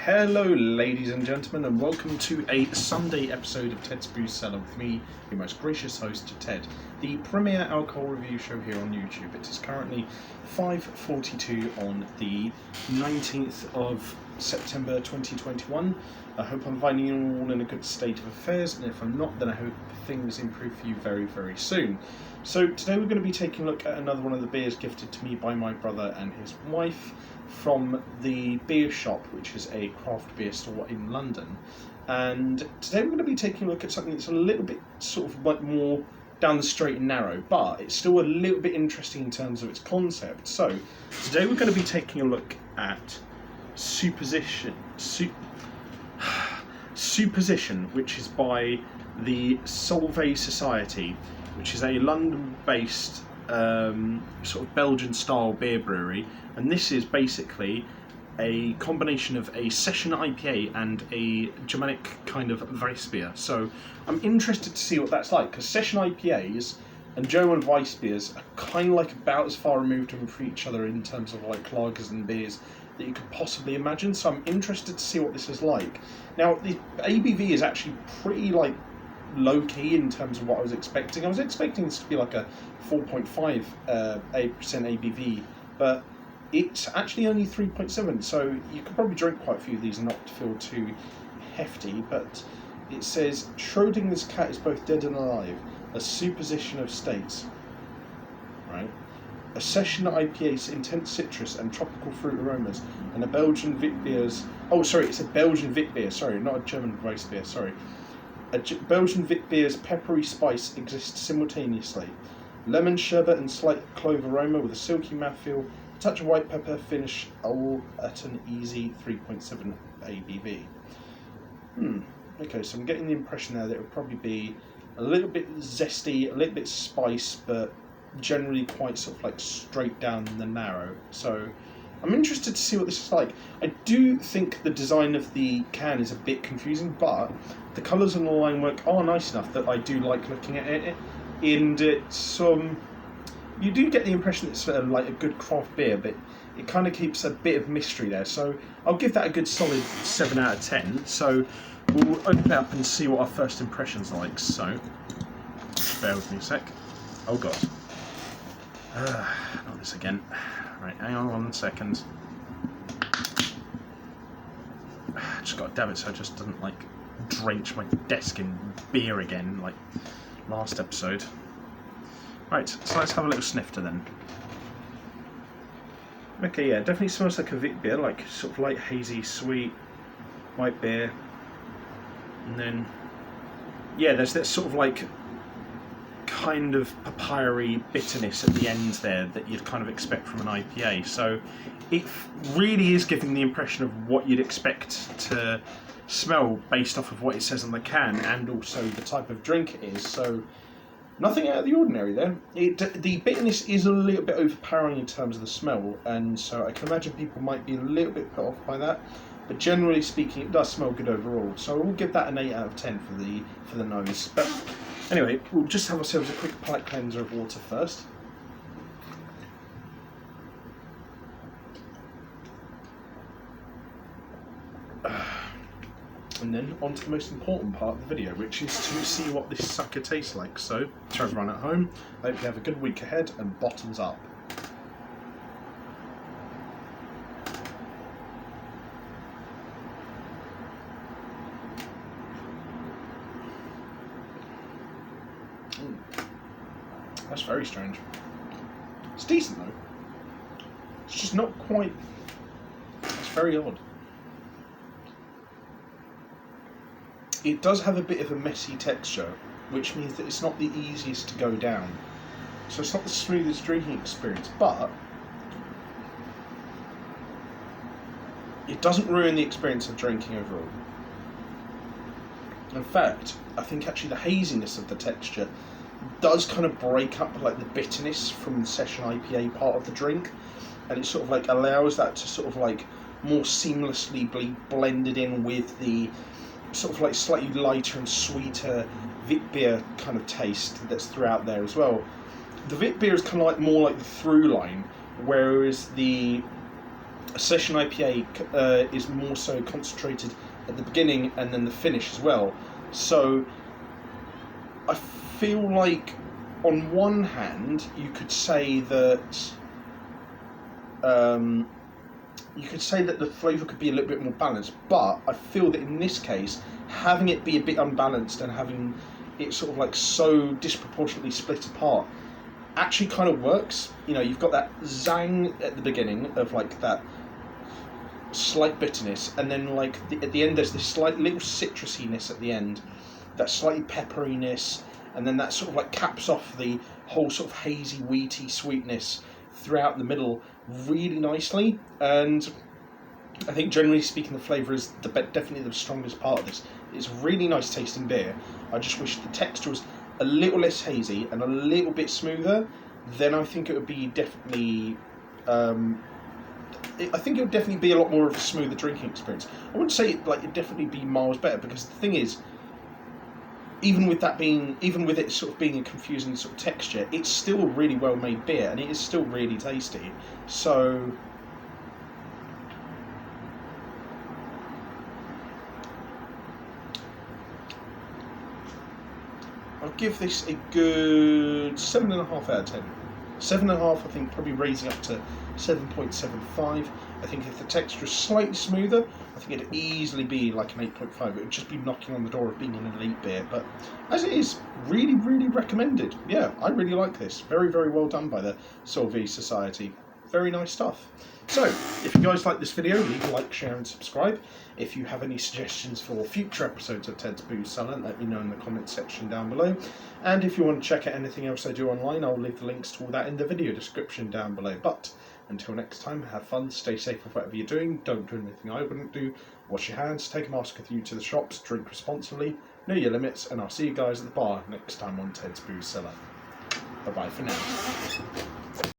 Hello ladies and gentlemen, and welcome to a Sunday episode of Ted's Brew Cellar with me, your most gracious host, Ted, the premier alcohol review show here on YouTube. It is currently 5:42 on the 19th of September 2021. I hope I'm finding you all in a good state of affairs, and if I'm not, then I hope things improve for you very, very soon. So today we're going to be taking a look at another one of the beers gifted to me by my brother and his wife from the Beer Shop, which is a craft beer store in London. And today we're going to be taking a look at something that's a little bit sort of like more down the straight and narrow, but it's still a little bit interesting in terms of its concept. So today we're going to be taking a look at Superposition, which is by the Solvay Society, which is a London-based sort of Belgian-style beer brewery, and this is basically a combination of a session IPA and a Germanic kind of Weissbier. So I'm interested to see what that's like, because session IPAs and German Weissbiers are kind of like about as far removed from each other in terms of like lagers and beers that you could possibly imagine. So I'm interested to see what this is like. Now the ABV is actually pretty like low-key in terms of what I was expecting. I was expecting this to be like a 4.5% ABV, but it's actually only 3.7, so you could probably drink quite a few of these and not feel too hefty. But it says, Schrodinger's cat is both dead and alive, a superposition of states, right? A session IPA's intense citrus and tropical fruit aromas, and a Belgian Witbier's, it's a Belgian Witbier, sorry, not a German Weissbier, sorry. A Belgian Witbier's peppery spice exists simultaneously. Lemon sherbet and slight clove aroma with a silky mouthfeel, a touch of white pepper finish, all at an easy 3.7 ABV. Okay, so I'm getting the impression there that it would probably be a little bit zesty, a little bit spice, but generally quite sort of like straight down the narrow. So I'm interested to see what this is like. I do think the design of the can is a bit confusing, but the colours and the line work are nice enough that I do like looking at it. And it's you do get the impression it's like a good craft beer, but it kind of keeps a bit of mystery there. So I'll give that a good solid 7 out of 10. So we'll open it up and see what our first impressions are like. So bear with me a sec. Oh god, not this again. Right, hang on 1 second. Just got to dab it so it just doesn't like drench my desk in beer again like last episode. Right, so let's have a little snifter then. Okay, yeah, definitely smells like a Witbier, like sort of light, hazy, sweet, white beer. And then, yeah, there's that sort of like kind of papyry bitterness at the end there that you'd kind of expect from an IPA. So it really is giving the impression of what you'd expect to smell based off of what it says on the can and also the type of drink it is. So nothing out of the ordinary there. The bitterness is a little bit overpowering in terms of the smell, and so I can imagine people might be a little bit put off by that. But generally speaking, it does smell good overall. So we'll give that an 8 out of 10 for the nose. But anyway, we'll just have ourselves a quick palate cleanser of water first. And then on to the most important part of the video, which is to see what this sucker tastes like. So, to everyone at home, I hope you have a good week ahead, and bottoms up. That's very strange. It's decent though. It's just not quite. It's very odd. It does have a bit of a messy texture, which means that it's not the easiest to go down. So it's not the smoothest drinking experience, but it doesn't ruin the experience of drinking overall. In fact, I think actually the haziness of the texture does kind of break up like the bitterness from the session IPA part of the drink, and it sort of like allows that to sort of like more seamlessly be blended in with the sort of like slightly lighter and sweeter Witbier kind of taste that's throughout there as well. The Witbier is kind of like more like the through line, whereas the a session IPA is more so concentrated at the beginning and then the finish as well. So I feel like on one hand you could say that the flavour could be a little bit more balanced, but I feel that in this case, having it be a bit unbalanced and having it sort of like so disproportionately split apart actually kind of works. You know, you've got that zang at the beginning of like that slight bitterness, and then like at the end there's this slight little citrusiness at the end, that slightly pepperiness, and then that sort of like caps off the whole sort of hazy, wheaty sweetness throughout the middle really nicely. And I think generally speaking the flavour is definitely the strongest part of this. It's really nice tasting beer. I just wish the texture was a little less hazy and a little bit smoother. Then I think it would be definitely I think it would definitely be a lot more of a smoother drinking experience. I wouldn't say it'd definitely be miles better, because the thing is, even with it sort of being a confusing sort of texture, it's still a really well made beer and it is still really tasty. So I'll give this a good 7.5 out of 10. 7.5, I think, probably raising up to 7.75. I think if the texture is slightly smoother, I think it'd easily be like an 8.5. It would just be knocking on the door of being an elite beer. But as it is, really, really recommended. Yeah, I really like this. Very, very well done by the Solvay Society. Very nice stuff. So, if you guys like this video, leave a like, share and subscribe. If you have any suggestions for future episodes of Ted's Booze Cellar, let me know in the comments section down below. And if you want to check out anything else I do online, I'll leave the links to all that in the video description down below. But until next time, have fun, stay safe with whatever you're doing, don't do anything I wouldn't do, wash your hands, take a mask with you to the shops, drink responsibly, know your limits, and I'll see you guys at the bar next time on Ted's Booze Cellar. Bye bye for now.